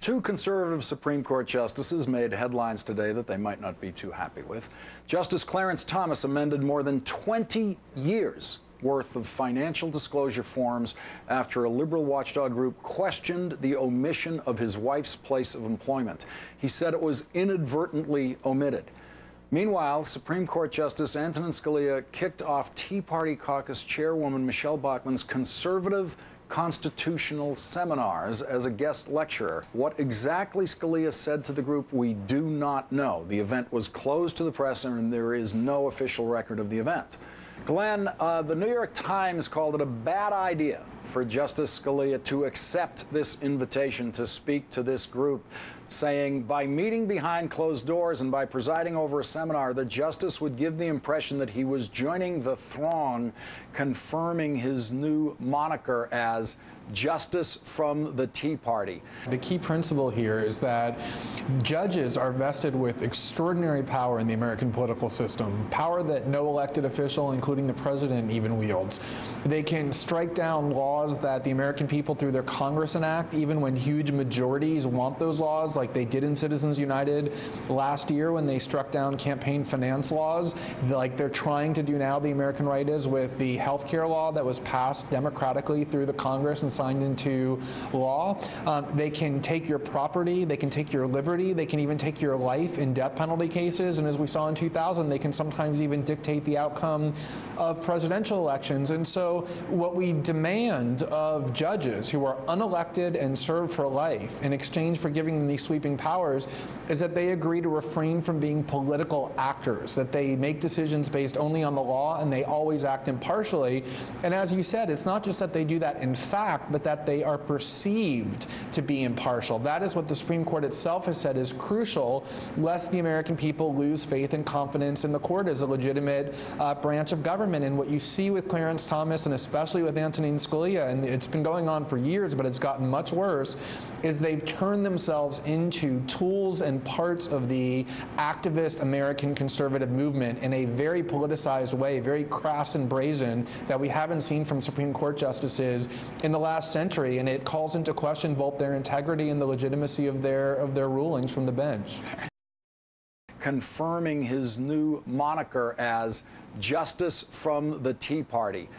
Two conservative Supreme Court justices made headlines today that they might not be too happy with. Justice Clarence Thomas amended more than 20 years worth of financial disclosure forms after a liberal watchdog group questioned the omission of his wife's place of employment. He said it was inadvertently omitted. Meanwhile, Supreme Court Justice Antonin Scalia kicked off Tea Party Caucus Chairwoman Michele Bachmann's conservative constitutional seminars as a guest lecturer. What exactly Scalia said to the group, we do not know. The event was closed to the press, and there is no official record of the event. Glenn, the New York Times called it a bad idea for Justice Scalia to accept this invitation to speak to this group, saying by meeting behind closed doors and by presiding over a seminar, the justice would give the impression that he was joining the throng, confirming his new moniker as Justice from the Tea Party. The key principle here is that judges are vested with extraordinary power in the American political system, power that no elected official, including the president, even wields. They can strike down laws that the American people through their Congress enact, even when huge majorities want those laws, like they did in Citizens United last year when they struck down campaign finance laws, like they're trying to do now, the American right is, with the health care law that was passed democratically through the Congress and signed into law. They can take your property, they can take your liberty, they can even take your life in death penalty cases, and as we saw in 2000, they can sometimes even dictate the outcome of presidential elections. And so what we demand of judges who are unelected and serve for life in exchange for giving them these sweeping powers is that they agree to refrain from being political actors, that they make decisions based only on the law and they always act impartially. And as you said, it's not just that they do that in fact, but that they are perceived to be impartial. That is what the Supreme Court itself has said is crucial, lest the American people lose faith and confidence in the court as a legitimate branch of government. And what you see with Clarence Thomas, and especially with Antonin Scalia, and it's been going on for years, but it's gotten much worse, is they've turned themselves into tools and parts of the activist American conservative movement in a very politicized way, very crass and brazen, that we haven't seen from Supreme Court justices in the last century, and it calls into question both their integrity and the legitimacy of their rulings from the bench. Confirming his new moniker as Justice from the Tea Party.